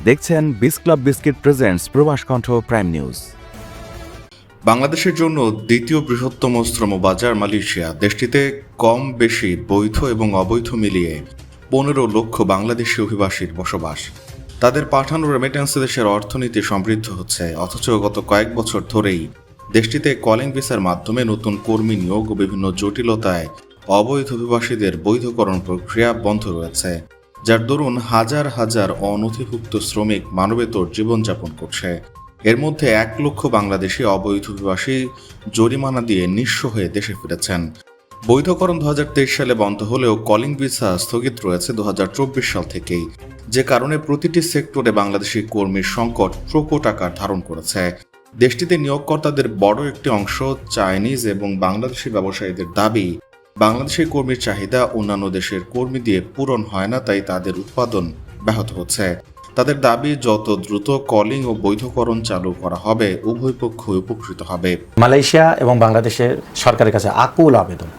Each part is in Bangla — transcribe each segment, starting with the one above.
দেখছেন বিস ক্লাব বিস্কিট প্রেজেন্টস প্রবাস কণ্ঠ প্রাইম নিউজ। বাংলাদেশের জন্য দ্বিতীয় বৃহত্তম শ্রম বাজার মালয়েশিয়া। দেশটিতে কম বেশি বৈধ এবং অবৈধ মিলিয়ে 15 লক্ষ বাংলাদেশি অভিবাসীর বসবাস। তাদের পাঠানো রেমিটেন্সে দেশের অর্থনীতি সমৃদ্ধ হচ্ছে, অথচ গত কয়েক বছর ধরেই দেশটিতে কলিং ভিসার মাধ্যমে নতুন কর্মী নিয়োগ ও বিভিন্ন জটিলতায় অবৈধ অভিবাসীদের বৈধকরণ প্রক্রিয়া বন্ধ রয়েছে, যার দরুন হাজার হাজার অনথিভুক্ত শ্রমিক মানবেতর জীবনযাপন করছে। এর মধ্যে 1 লক্ষ বাংলাদেশি অবৈধ অভিবাসী জরিমানা দিয়ে নিঃস্ব হয়ে দেশে ফিরেছেন। বৈধকরণ 2023 সালে বন্ধ হলেও কলিং ভিসা স্থগিত রয়েছে 2024 সাল থেকেই, যে কারণে প্রতিটি সেক্টরে বাংলাদেশি কর্মীর সংকট প্রকট আকার ধারণ করেছে। দেশটিতে নিয়োগকর্তাদের বড় একটি অংশ চাইনিজ এবং বাংলাদেশি ব্যবসায়ীদের দাবি, বাংলাদেশি কর্মীর চাহিদা অন্যান্য দেশের কর্মী দিয়ে পূরণ হয় না, তাই তাদের উৎপাদন ব্যাহত হচ্ছে। তাদের দাবি, যত দ্রুত কলিং ও বৈধকরণ চালু করা হবে উভয় পক্ষ উপকৃত হবে। মালয়েশিয়া এবং বাংলাদেশের সরকারের কাছে আকুল আবেদন,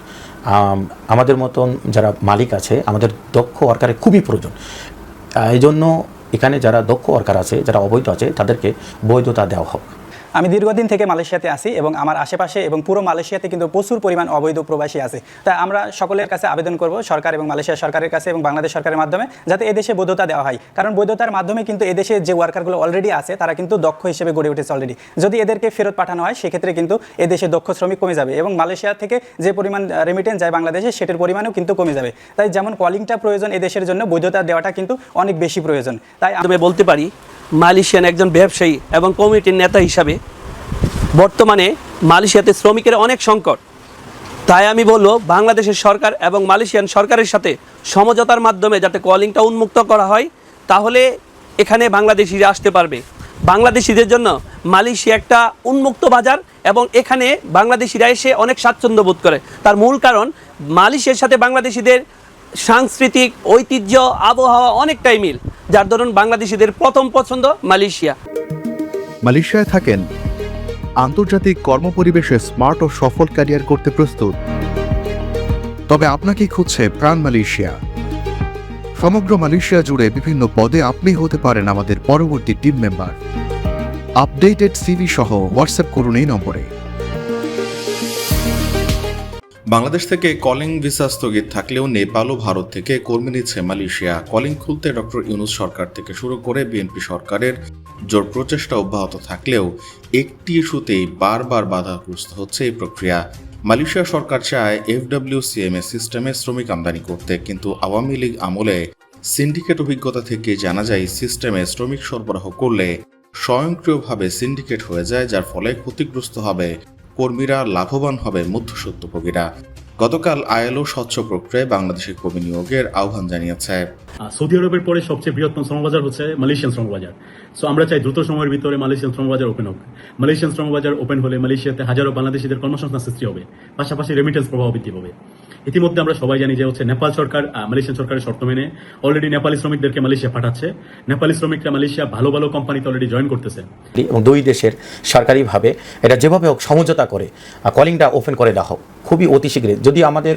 আমাদের মতন যারা মালিক আছে আমাদের দক্ষ ওয়ার্কারের খুবই প্রয়োজন। এই জন্য এখানে যারা দক্ষ ওয়ার্কার আছে, যারা অবৈধ আছে, তাদেরকে বৈধতা দেওয়া হোক। আমি দীর্ঘদিন থেকে মালয়েশিয়াতে আছি এবং আমার আশেপাশে এবং পুরো মালয়েশিয়াতে কিন্তু প্রচুর পরিমাণ অবৈধ প্রবাসী আছে। তাই আমরা সকলের কাছে আবেদন করব সরকার এবং মালয়েশিয়া সরকারের কাছে এবং বাংলাদেশ সরকারের মাধ্যমে, যাতে এদেশে বৈধতা দেওয়া হয়। কারণ বৈধতার মাধ্যমে কিন্তু এদেশে যে ওয়ার্কারগুলো অলরেডি আছে তারা কিন্তু দক্ষ হিসেবে গড়ে উঠেছে অলরেডি। যদি এদেরকে ফেরত পাঠানো হয় সেক্ষেত্রে কিন্তু এদেশে দক্ষ শ্রমিক কমে যাবে এবং মালয়েশিয়া থেকে যে পরিমাণ রেমিটেন্স যায় বাংলাদেশে সেটার পরিমাণও কিন্তু কমে যাবে। তাই যেমন কলিংটা প্রয়োজন এদেশের জন্য, বৈধতা দেওয়াটা কিন্তু অনেক বেশি প্রয়োজন। তাই আমি বলতে পারি মালয়েশিয়ান একজন ব্যবসায়ী এবং কমিটির নেতা হিসাবে বর্তমানে মালয়েশিয়াতে শ্রমিকের অনেক সংকট। তাই আমি বলবো বাংলাদেশের সরকার এবং মালয়েশিয়ান সরকারের সাথে সমঝোতার মাধ্যমে যাতে কলিংটা উন্মুক্ত করা হয়, তাহলে এখানে বাংলাদেশিরা আসতে পারবে। বাংলাদেশিদের জন্য মালয়েশিয়া একটা উন্মুক্ত বাজার এবং এখানে বাংলাদেশিরা এসে অনেক স্বাচ্ছন্দ্য বোধ করে। তার মূল কারণ মালয়েশিয়ার সাথে বাংলাদেশিদের সাংস্কৃতিক ঐতিহ্য, আবহাওয়া অনেকটাই মিল, যার দরুন বাংলাদেশিদের প্রথম পছন্দ মালয়েশিয়া। মালয়েশিয়ায় থাকেন, আন্তর্জাতিক কর্মপরিবেশে স্মার্ট ও সফল ক্যারিয়ার করতে প্রস্তুত, তবে আপনাকেই খুঁজছে প্রাণ মালয়েশিয়া। সমগ্র মালয়েশিয়া জুড়ে বিভিন্ন পদে আপনি হতে পারেন আমাদের পরবর্তী টিম মেম্বার। আপডেটেড সিভি সহ হোয়াটসঅ্যাপ করুন এই নম্বরে। বাংলাদেশ থেকে কলিং ভিসা স্থগিত থাকলেও নেপাল ও ভারত থেকে কর্মী নিচ্ছে মালয়েশিয়া। কলিং খুলতে ডক্টর ইউনূস সরকার থেকে শুরু করে বিএনপি সরকারের জোর প্রচেষ্টা অব্যাহত থাকলেও একটি ইস্যুতেই বারবার বাধাগ্রস্ত হচ্ছে এই প্রক্রিয়া। মালয়েশিয়া সরকার চায় FWCMA সিস্টেমে শ্রমিক আমদানি করতে, কিন্তু আওয়ামী লীগ আমলে সিন্ডিকেট অভিজ্ঞতা থেকে জানা যায় সিস্টেমে শ্রমিক সরবরাহ করলে স্বয়ংক্রিয়ভাবে সিন্ডিকেট হয়ে যায়, যার ফলে ক্ষতিগ্রস্ত হবে কর্মীরা, লাভবান হবে মধ্যস্বত্বভোগীরা। গতকাল ILO স্বচ্ছ প্রক্রিয়ায় বাংলাদেশি কর্মী নিয়োগের আহ্বান জানিয়েছে। সৌদি আরবের পরে সবচেয়ে বৃহত্তম শ্রমবাজার হচ্ছে মালয়েশিয়ান শ্রমবাজার। সো আমরা চাই দ্রুত সময়ের ভিতরে মালয়েশিয়ান শ্রমবাজার ওপেন হোক। মালয়েশিয়ান শ্রমবাজার ওপেন হলে মালয়েশিয়াতে হাজারো বাংলাদেশিদের কর্মসংস্থান সৃষ্টি হবে, পাশাপাশি রেমিটেন্স প্রবাহ বৃদ্ধি পাবে। ইতিমধ্যে আমরা সবাই জানি যে নেপাল সরকার মালয়েশিয়ান সরকারের শর্ত মেনে অলরেডি নেপালি শ্রমিকদেরকে মালয়েশিয়া পাঠাচ্ছে। নেপালি শ্রমিকরা মালয়েশিয়া ভালো ভালো কোম্পানিতে অলরেডি জয়েন করতেছে এবং দুই দেশের সরকারিভাবে এটা যেভাবে হোক সমঝোতা করে কলিংটা ওপেন করে দেওয়া হোক খুবই অতি শীঘ্রই। যদি আমাদের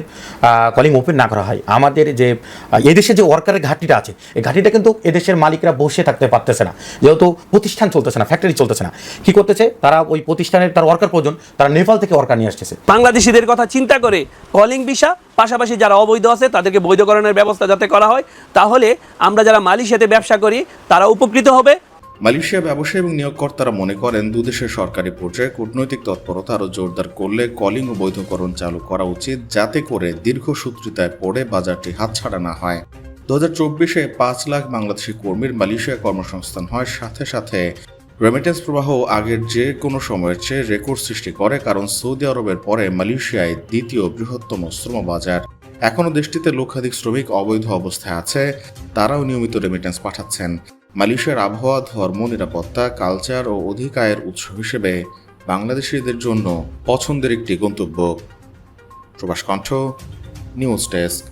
কলিং ওপেন না করা হয়, আমাদের যে এদেশে যে ওয়ার্কারের ঘাটতিটা আছে, এই ঘাটতিটা কিন্তু এদেশের মালিকরা বসে থাকতে পারতেছে না, যেহেতু প্রতিষ্ঠান চলতেছে না, ফ্যাক্টরি চলতেছে না। কি করতেছে তারা? ওই প্রতিষ্ঠানের তার ওয়ার্কার প্রয়োজন, তারা নেপাল থেকে ওয়ার্কার নিয়ে আসতেছে। বাংলাদেশিদের কথা চিন্তা করে কলিং ভিসা, পাশাপাশি যারা অবৈধ আছে তাদেরকে বৈধকরণের ব্যবস্থা যাতে করা হয়, তাহলে আমরা যারা মালয়েশিয়াতে ব্যবসা করি তারা উপকৃত হবে। মালয়েশিয়া ব্যবসায়ী এবং নিয়োগকর্তারা মনে করেন দুদেশের সরকারি পর্যায়ে কূটনৈতিক তৎপরতা আরও জোরদার করলে কলিং ও বৈধকরণ চালু করা উচিত, যাতে করে দীর্ঘসূত্রিতায় পড়ে বাজারটি হাতছাড়া না হয়। 2024-এ 5 লাখ বাংলাদেশি কর্মীর মালয়েশিয়া কর্মসংস্থান হয়, সাথে সাথে রেমিটেন্স প্রবাহ আগের যে কোনো সময়ের চেয়ে রেকর্ড সৃষ্টি করে, কারণ সৌদি আরবের পরে মালয়েশিয়ায় দ্বিতীয় বৃহত্তম শ্রম বাজার। এখনও দেশটিতে লক্ষাধিক শ্রমিক অবৈধ অবস্থায় আছে, তারাও নিয়মিত রেমিটেন্স পাঠাচ্ছেন। মালয়েশিয়ার আবহাওয়া, ধর্ম, নিরাপত্তা, কালচার ও অধিক আয়ের উৎস হিসেবে বাংলাদেশিদের জন্য পছন্দের একটি গন্তব্য। প্রবাস কণ্ঠ নিউজ ডেস্ক।